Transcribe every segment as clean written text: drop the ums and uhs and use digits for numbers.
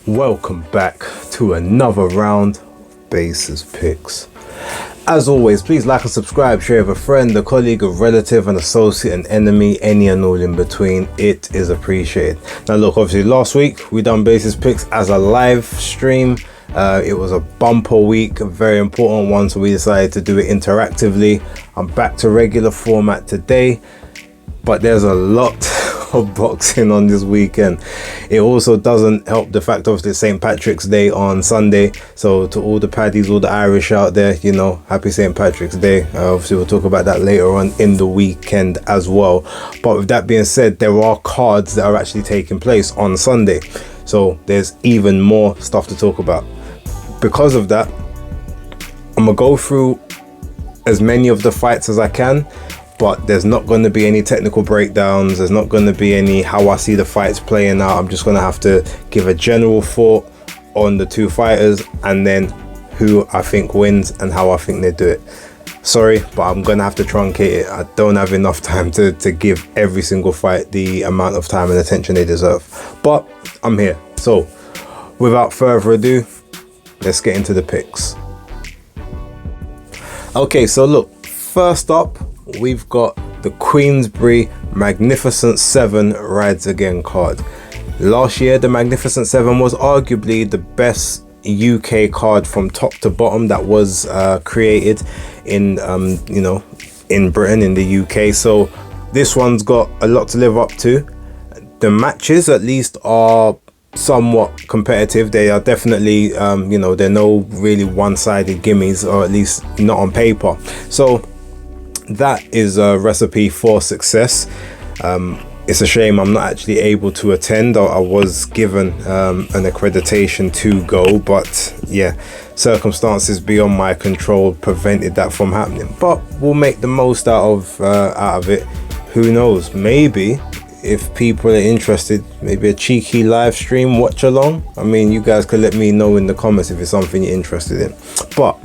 Welcome back to another round of Bases Picks. As always, please like and subscribe, share with a friend, a colleague, a relative, an associate, an enemy, any and all in between. It is appreciated. Now look, obviously last week we done Bases Picks as a live stream. It was a bumper week, a very important one, so we decided to do it interactively. I'm back to regular format today, but there's a lot of boxing on this weekend. It also doesn't help the fact, obviously, it's St. Patrick's Day on Sunday, so to all the paddies, all the Irish out there, you know, happy St. Patrick's Day. Obviously we'll talk about that later on in the weekend as well. But with that being said, there are cards that are actually taking place on Sunday, so there's even more stuff to talk about. Because of that, I'm gonna go through as many of the fights as I can, but there's not going to be any technical breakdowns. There's not going to be any how I see the fights playing out. I'm just going to have to give a general thought on the two fighters and then who I think wins and how I think they do it. Sorry, but I'm going to have to truncate it. I don't have enough time to give every single fight the amount of time and attention they deserve, but I'm here. So without further ado, let's get into the picks. Okay, so look, first up, we've got the Queensberry Magnificent 7 Rides Again card. Last year, the Magnificent 7 was arguably the best UK card from top to bottom that was created in, in Britain, in the UK. So this one's got a lot to live up to. The matches, at least, are somewhat competitive. They are definitely, they're no really one-sided gimmies, or at least not on paper. So that is a recipe for success. It's a shame I'm not actually able to attend. I was given an accreditation to go, but yeah, circumstances beyond my control prevented that from happening. But we'll make the most out of it. Who knows? Maybe if people are interested, maybe a cheeky live stream watch along. I mean, you guys could let me know in the comments if it's something you're interested in. But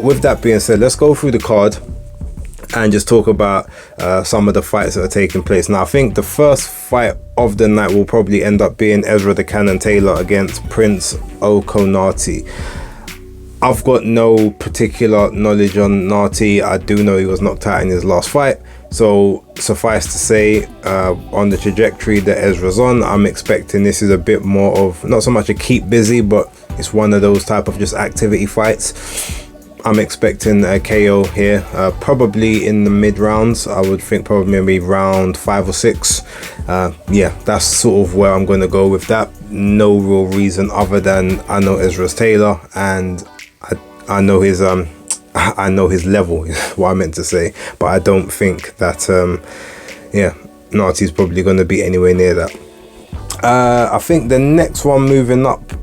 with that being said, let's go through the card and just talk about some of the fights that are taking place. Now, I think the first fight of the night will probably end up being Ezra the Cannon Taylor against Prince Okonati. I've got no particular knowledge on Nati. I do know he was knocked out in his last fight. So suffice to say, on the trajectory that Ezra's on, I'm expecting this is a bit more of, not so much a keep busy, but it's one of those type of just activity fights. I'm expecting a KO here, probably in the mid rounds. I would think probably maybe round 5 or 6. Yeah, that's sort of where I'm going to go with that. No real reason other than I know Ezra's Taylor and I know his level is what I meant to say, but I don't think that Nati's probably going to be anywhere near that. I think the next one moving up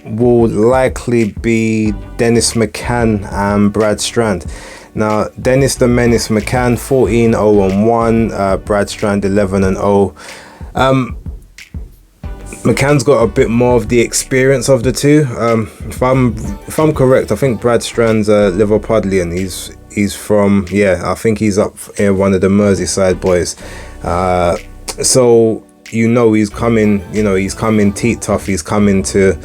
will likely be Dennis McAn and Brad Strand. Now, Dennis the Menace McAn 14-0-1, Brad Strand 11-0. McCann's got a bit more of the experience of the two. If I'm correct, I think Brad Strand's Liverpudlian. He's from, I think he's up in one of the Merseyside boys. So he's coming teeth tough. He's coming to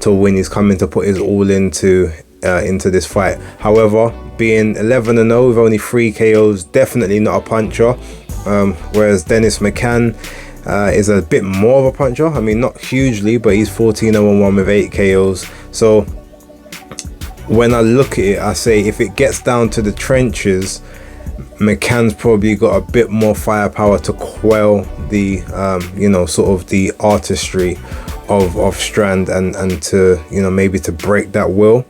win. He's coming to put his all into this fight. However, being 11-0 with only 3 KOs, definitely not a puncher. Whereas Dennis McAn is a bit more of a puncher. I mean, not hugely, but he's 14-0-1 with 8 KOs. So when I look at it, I say if it gets down to the trenches, McCann's probably got a bit more firepower to quell the sort of the artistry of Strand and to maybe to break that will.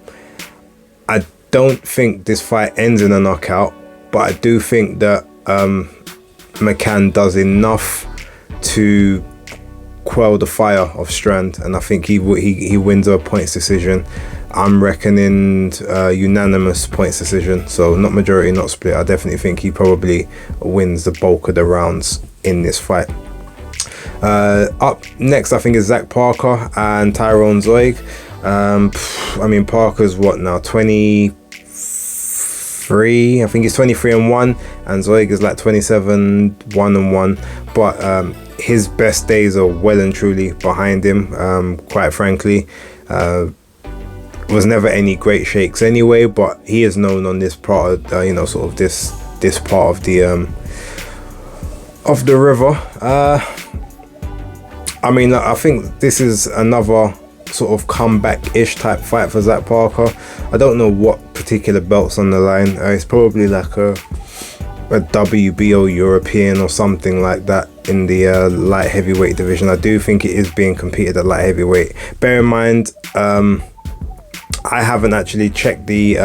I don't think this fight ends in a knockout, but I do think that McAn does enough to quell the fire of Strand, and I think he wins a points decision. I'm reckoning unanimous points decision, so not majority, not split. I definitely think he probably wins the bulk of the rounds in this fight. Up next, I think, is Zach Parker and Tyrone Zoig. I mean, Parker's what now, 23? I think he's 23-1, and Zoig is like 27-1-1. But his best days are well and truly behind him. Quite frankly, was never any great shakes anyway, but he is known on this part of sort of this part of the river. I mean, I think this is another sort of comeback-ish type fight for Zach Parker. I don't know what particular belt's on the line. It's probably like a WBO European or something like that in the light heavyweight division. I do think it is being competed at light heavyweight. Bear in mind, I haven't actually checked the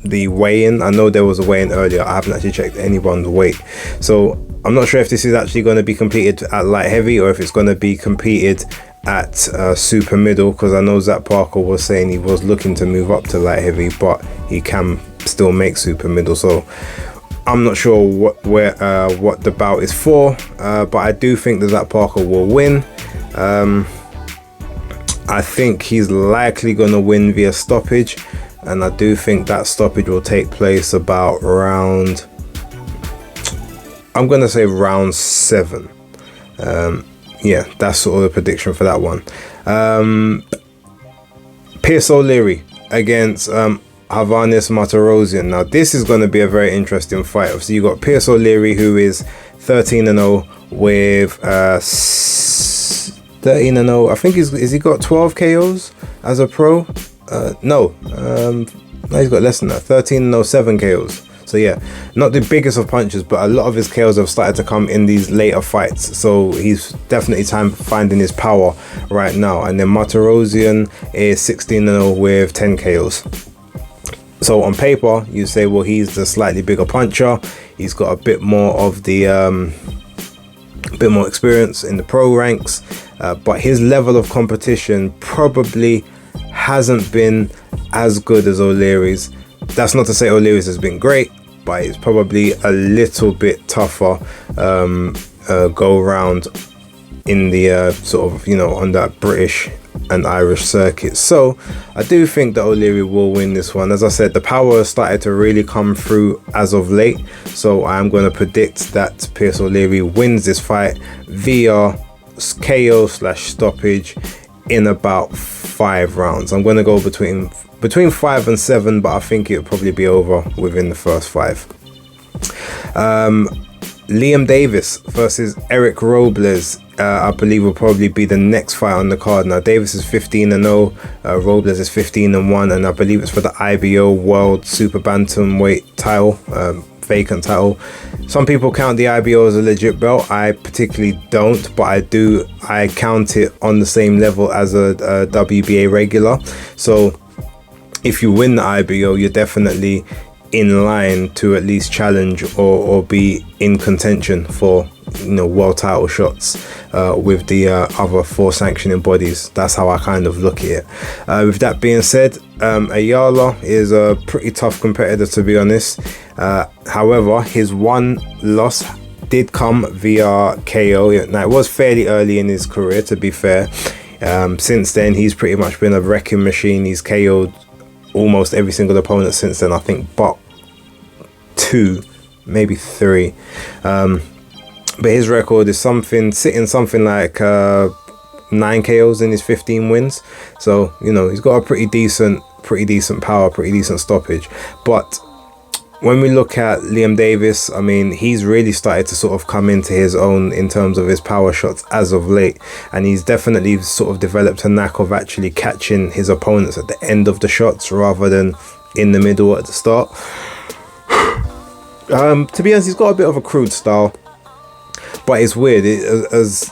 weigh-in. I know there was a weigh-in earlier. I haven't actually checked anyone's weight, so I'm not sure if this is actually going to be competed at light heavy or if it's going to be competed at super middle, because I know Zach Parker was saying he was looking to move up to light heavy, but he can still make super middle. So I'm not sure what the bout is for, but I do think that Zach Parker will win. I think he's likely going to win via stoppage, and I do think that stoppage will take place about round, I'm going to say round 7. Yeah, that's sort of the prediction for that one. Pierce O'Leary against Havanis Martirosyan. Now this is going to be a very interesting fight. So you got Pierce O'Leary, who is 13-0 with 13-0. I think is he got 12 KOs as a pro? No, he's got less than that. 13-0, 7 KOs. So yeah, not the biggest of punches, but a lot of his KOs have started to come in these later fights. So he's definitely finding his power right now. And then Martirosyan is 16-0 with 10 KOs. So on paper, you say, well, he's the slightly bigger puncher. He's got a bit more of the bit more experience in the pro ranks, but his level of competition probably hasn't been as good as O'Leary's. That's not to say O'Leary's has been great, but it's probably a little bit tougher go round in the sort of, on that British and Irish circuit. So I do think that O'Leary will win this one. As I said, the power has started to really come through as of late, so I'm going to predict that Pierce O'Leary wins this fight via KO/stoppage in about 5 rounds. I'm going to go between 5 and 7, but I think it'll probably be over within the first 5. Liam Davis versus Eric Robles, I believe will probably be the next fight on the card. Now Davis is 15-0, Robles is 15-1, and I believe it's for the IBO World Super Bantamweight title, vacant title. Some people count the IBO as a legit belt. I particularly don't, but I count it on the same level as a WBA regular. So if you win the IBO, you're definitely in line to at least challenge or be in contention for world title shots with the other 4 sanctioning bodies. That's how I kind of look at it. With that being said, Ayala is a pretty tough competitor, to be honest. However, his one loss did come via KO. Now it was fairly early in his career, to be fair. Since then, he's pretty much been a wrecking machine. He's KO'd almost every single opponent since then, I think, but 2, maybe 3. But his record is something like 9 KOs in his 15 wins. So he's got a pretty decent power, pretty decent stoppage. But when we look at Liam Davis, I mean, he's really started to sort of come into his own in terms of his power shots as of late, and he's definitely sort of developed a knack of actually catching his opponents at the end of the shots rather than in the middle at the start. To be honest, he's got a bit of a crude style, but it's weird. As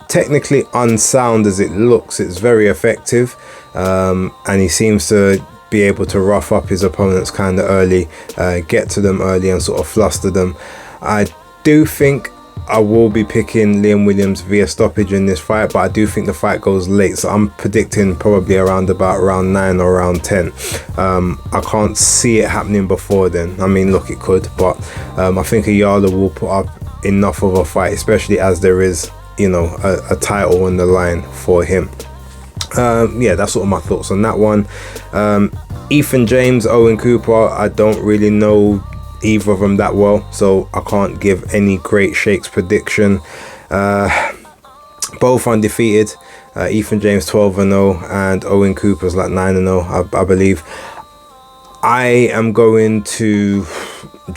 technically unsound as it looks, it's very effective, and he seems to be able to rough up his opponents kind of early, get to them early and sort of fluster them. I do think I will be picking Liam Williams via stoppage in this fight, but I do think the fight goes late, so I'm predicting probably around about round 9 or round 10. I can't see it happening before then. I mean, look, it could, but I think Ayala will put up enough of a fight, especially as there is a title on the line for him. Yeah, that's sort of my thoughts on that one. Ethan James, Owen Cooper, I don't really know either of them that well, so I can't give any great shakes prediction. Both undefeated. Ethan James 12-0 and Owen Cooper's like 9-0, I believe. I am going to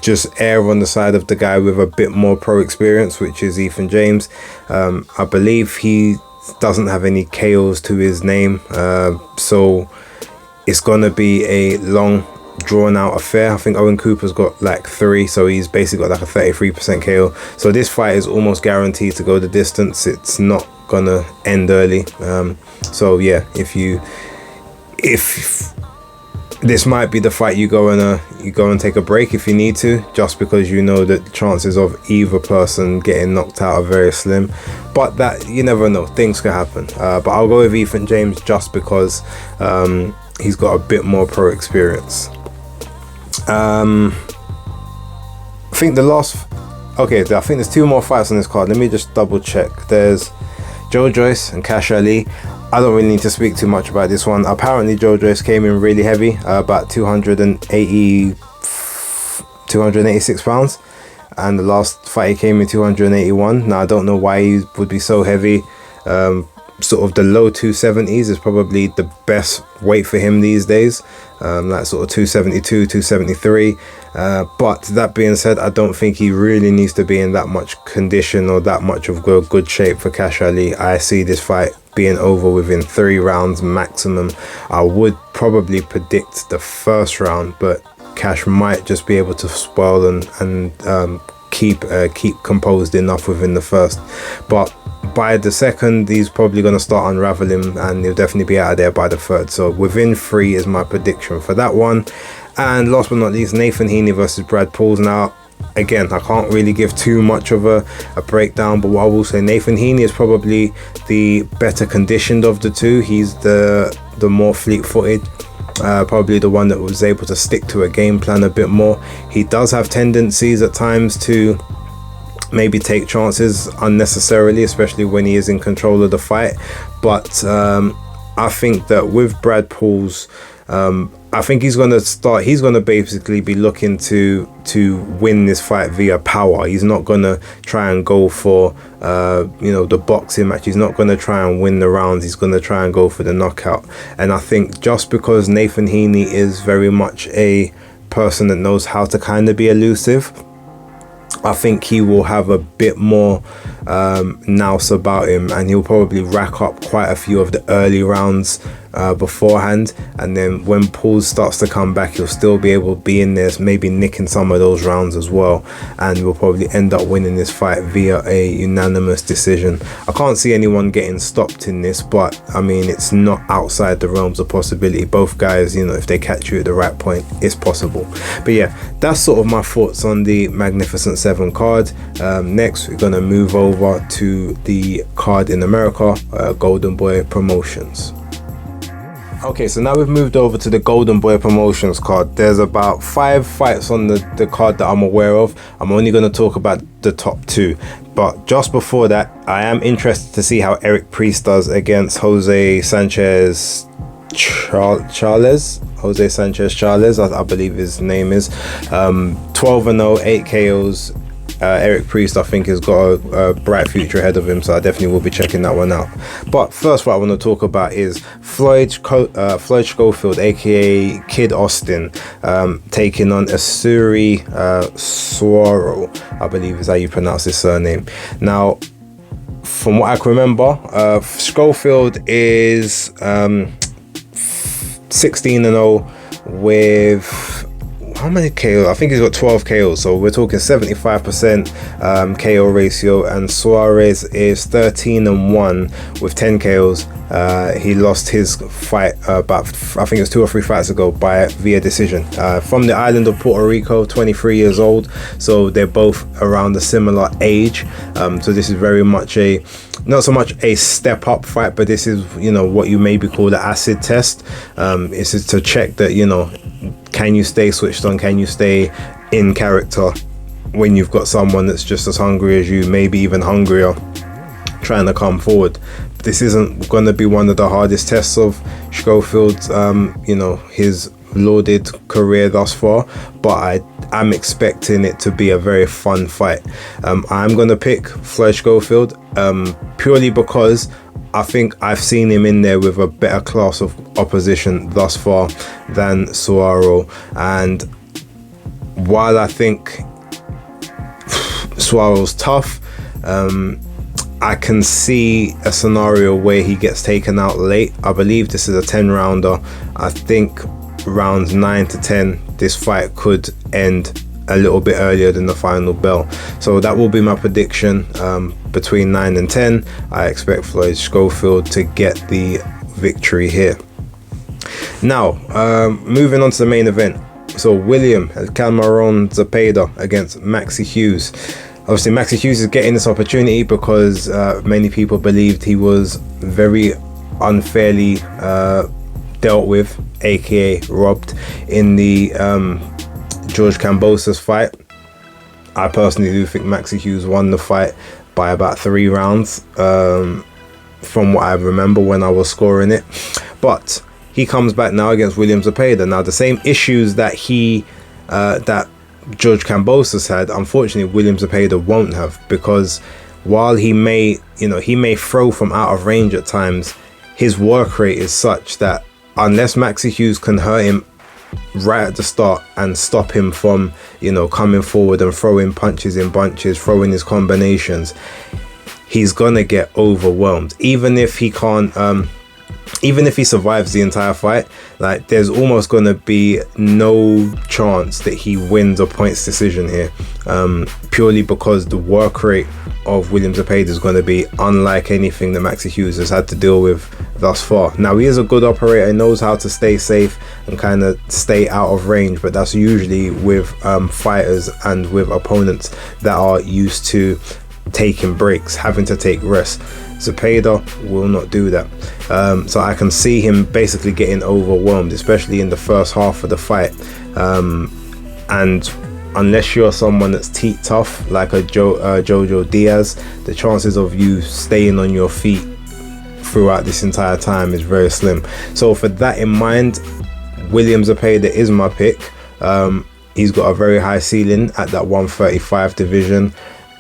just err on the side of the guy with a bit more pro experience, which is Ethan James. I believe he doesn't have any KOs to his name, so it's gonna be a long drawn out affair. I think Owen Cooper's got like 3, so he's basically got like a 33% KO, so this fight is almost guaranteed to go the distance. It's not gonna end early. So yeah, if this might be the fight you go and take a break if you need to, just because you know that the chances of either person getting knocked out are very slim, but that you never know, things can happen. But I'll go with Ethan James just because he's got a bit more pro experience. I think I think there's 2 more fights on this card. Let me just double check. There's Joyce and Cash Ali. I don't really need to speak too much about this one. Apparently Joyce came in really heavy, about 286 pounds, and the last fight he came in 281. Now I don't know why he would be so heavy. Sort of the low 270s is probably the best weight for him these days, like sort of 272, 273. But that being said, I don't think he really needs to be in that much condition or that much of good shape for Cash Ali. I see this fight being over within 3 rounds maximum. I would probably predict the first round, but Cash might just be able to spoil and keep composed enough within the first. But by the second, he's probably going to start unraveling, and he'll definitely be out of there by the third. So within 3 is my prediction for that one. And last but not least, Nathan Heaney versus Brad Pauls. Now again, I can't really give too much of a breakdown, but what I will say, Nathan Heaney is probably the better conditioned of the two. He's the more fleet-footed, probably the one that was able to stick to a game plan a bit more. He does have tendencies at times to maybe take chances unnecessarily, especially when he is in control of the fight. But I think that with Brad Pauls, I think he's going to basically be looking to win this fight via power. He's not going to try and go for the boxing match. He's not going to try and win the rounds. He's going to try and go for the knockout. And I think just because Nathan Heaney is very much a person that knows how to kind of be elusive, I think he will have a bit more nous about him, and he'll probably rack up quite a few of the early rounds beforehand, and then when Pauls starts to come back, he'll still be able to be in there, maybe nicking some of those rounds as well, and we'll probably end up winning this fight via a unanimous decision. I can't see anyone getting stopped in this, but I mean, it's not outside the realms of possibility. Both guys, if they catch you at the right point, it's possible. But yeah, that's sort of my thoughts on the Magnificent 7 card. Next, we're going to move over to the card in America, Golden Boy Promotions. Okay, so now we've moved over to the Golden Boy Promotions card. There's about 5 fights on the card that I'm aware of. I'm only going to talk about the top 2. But just before that, I am interested to see how Eric Priest does against Jose Sanchez Charles. Jose Sanchez Charles, I believe his name is. 12-0, 8 KOs. Eric Priest, I think, has got a bright future ahead of him, so I definitely will be checking that one out. But first, what I want to talk about is Floyd Schofield, aka Kid Austin, taking on Asuri Suaro, I believe is how you pronounce his surname. Now, from what I can remember, Schofield is 16-0 with how many KO? I think he's got 12 KOs, so we're talking 75% KO ratio, and Suarez is 13-1 with 10 KOs. He lost his fight about, I think it was 2 or 3 fights ago via decision. From the island of Puerto Rico, 23 years old, so they're both around a similar age. So this is very much not so much a step up fight, but this is, what you maybe call the acid test. This is to check that, can you stay switched on? Can you stay in character when you've got someone that's just as hungry as you, maybe even hungrier, trying to come forward? This isn't going to be one of the hardest tests of Schofield's, his lauded career thus far, but I'm expecting it to be a very fun fight. I'm gonna pick Floyd Schofield purely because I think I've seen him in there with a better class of opposition thus far than Suwarrow, and while I think Suwarrow's tough, I can see a scenario where he gets taken out late. I believe this is a 10 rounder. I think rounds 9 to 10 this fight could end a little bit earlier than the final bell, so that will be my prediction. Between 9 and 10 I expect Floyd Schofield to get the victory here. Now moving on to the main event. So William Cameron Zepeda against Maxi Hughes. Obviously Maxi Hughes is getting this opportunity because many people believed he was very unfairly dealt with, aka robbed, in the George Kambosos fight. I personally do think Maxi Hughes won the fight by about 3 rounds from what I remember when I was scoring it, but he comes back now against William Zepeda. Now the same issues that that George Kambosos had, unfortunately William Zepeda won't have, because while he may throw from out of range at times, his work rate is such that unless Maxi Hughes can hurt him right at the start and stop him from coming forward and throwing punches in bunches, throwing his combinations, he's gonna get overwhelmed. Even if he can't even if he survives the entire fight, like, there's almost going to be no chance that he wins a points decision here, purely because the work rate of William Zepeda is going to be unlike anything that Maxi Hughes has had to deal with thus far. Now, he is a good operator, he knows how to stay safe and kind of stay out of range, but that's usually with fighters and with opponents that are used to taking breaks, having to take rest. Zepeda will not do that, so I can see him basically getting overwhelmed, especially in the first half of the fight, and unless you're someone that's teeth tough like a Jojo Diaz, the chances of you staying on your feet throughout this entire time is very slim. So for that in mind, William Zepeda is my pick. He's got a very high ceiling at that 135 division,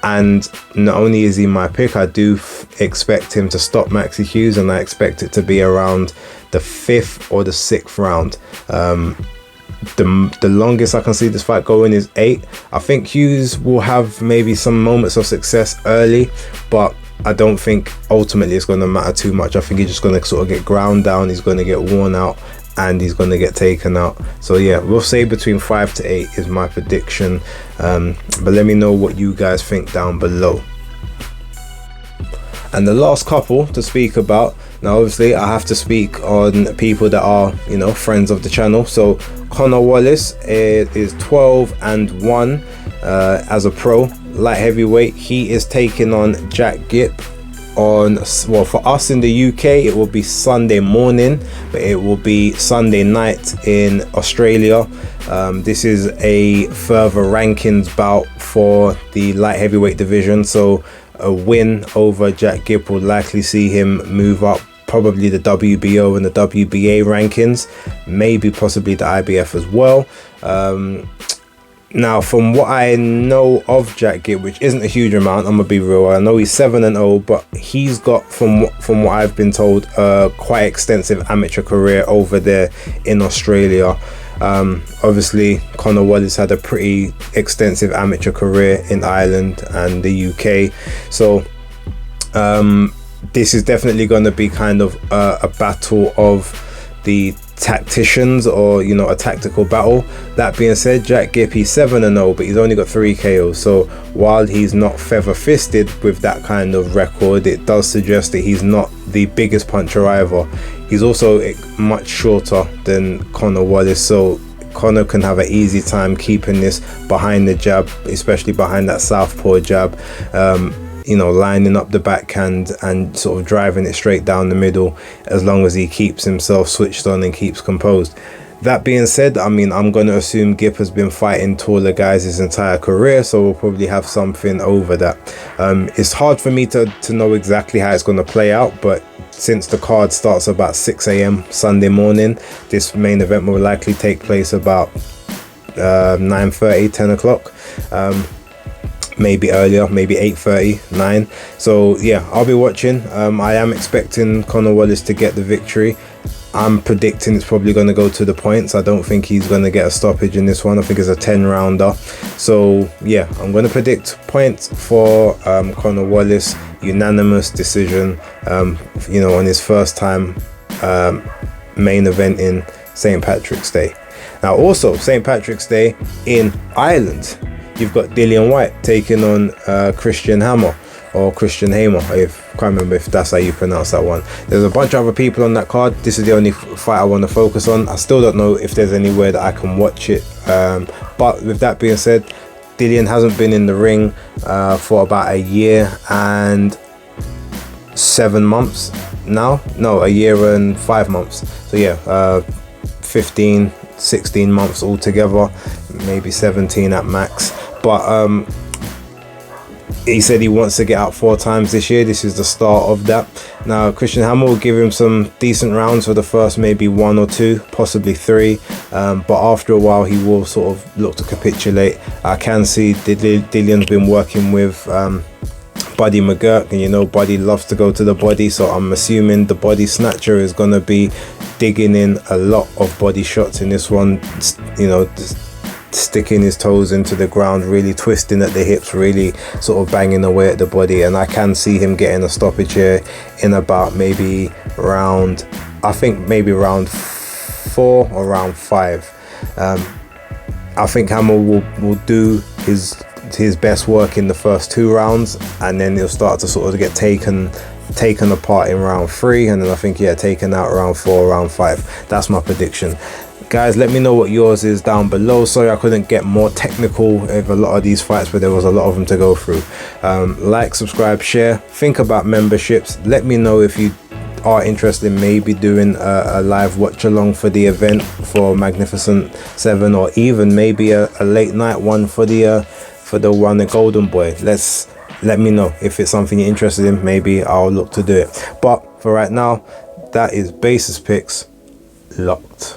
and not only is he my pick, I do expect him to stop Maxi Hughes, and I expect it to be around the 5th or the 6th round. The longest I can see this fight going is 8. I think Hughes will have maybe some moments of success early, but I don't think ultimately it's going to matter too much. I think he's just going to sort of get ground down, he's going to get worn out, and he's going to get taken out. So yeah, we'll say between 5 to 8 is my prediction, but let me know what you guys think down below. And the last couple to speak about, now obviously I have to speak on people that are, friends of the channel. So Conor Wallace is 12-1 as a pro light heavyweight. He is taking on Jack Gipp on, well, for us in the UK it will be Sunday morning, but it will be Sunday night in Australia. This is a further rankings bout for the light heavyweight division, so a win over Jack Gipp will likely see him move up probably the WBO and the WBA rankings, maybe possibly the IBF as well. Now, from what I know of Jack Gipp, which isn't a huge amount, I'm gonna be real, I know he's 7-0, but he's got, from what I've been told, a quite extensive amateur career over there in Australia. Obviously Conor Wallace had a pretty extensive amateur career in Ireland and the UK, so this is definitely going to be kind of a battle of the tacticians, or a tactical battle. That being said, Jack Gipp, he's 7-0, but he's only got 3 KOs, so while he's not feather fisted with that kind of record, it does suggest that he's not the biggest puncher either. He's also much shorter than Conor Wallace, so Conor can have an easy time keeping this behind the jab, especially behind that southpaw jab, lining up the backhand and sort of driving it straight down the middle, as long as he keeps himself switched on and keeps composed. That being said, I mean, I'm going to assume Gip has been fighting taller guys his entire career, so we'll probably have something over that. It's hard for me to know exactly how it's going to play out, but since the card starts about 6 a.m. Sunday morning, this main event will likely take place about 9:30, 10 o'clock. Maybe earlier, maybe 8:30, 9. So yeah, I'll be watching. I am expecting Conor Wallace to get the victory. I'm predicting it's probably going to go to the points. I don't think he's going to get a stoppage in this one. I think it's a 10-rounder. So yeah, I'm going to predict points for Conor Wallace, unanimous decision, you know, on his first time main event in St. Patrick's Day. Now also St. Patrick's Day in Ireland, you've got Dillian Whyte taking on Christian Hammer, or Christian Hamer, I can't remember if that's how you pronounce that one. There's a bunch of other people on that card. This is the only fight I want to focus on. I still don't know if there's anywhere that I can watch it, but with that being said, Dillian hasn't been in the ring for about a year and 7 months now. No, a year and 5 months. So yeah, 15, 16 months altogether, maybe 17 at max. But he said he wants to get out 4 times this year. This is the start of that. Now Christian Hammer will give him some decent rounds for the first maybe 1 or 2, possibly 3, but after a while he will sort of look to capitulate. I can see Dillian's been working with Buddy McGurk, and you know Buddy loves to go to the body, so I'm assuming the body snatcher is going to be digging in a lot of body shots in this one, you know, sticking his toes into the ground, really twisting at the hips, really sort of banging away at the body. And I can see him getting a stoppage here in about maybe round, I think maybe round 4 or round 5. I think Hammer will do his best work in the first 2 rounds, and then he'll start to sort of get taken apart in round 3, and then I think, yeah, taken out round 4, round 5. That's my prediction. Guys, let me know what yours is down below. Sorry I couldn't get more technical with a lot of these fights, but there was a lot of them to go through. Like, subscribe, share, think about memberships. Let me know if you are interested in maybe doing a live watch along for the event for Magnificent 7, or even maybe a late night one for the one at Golden Boy. Let me know if it's something you're interested in. Maybe I'll look to do it. But for right now, that is Basis Picks locked.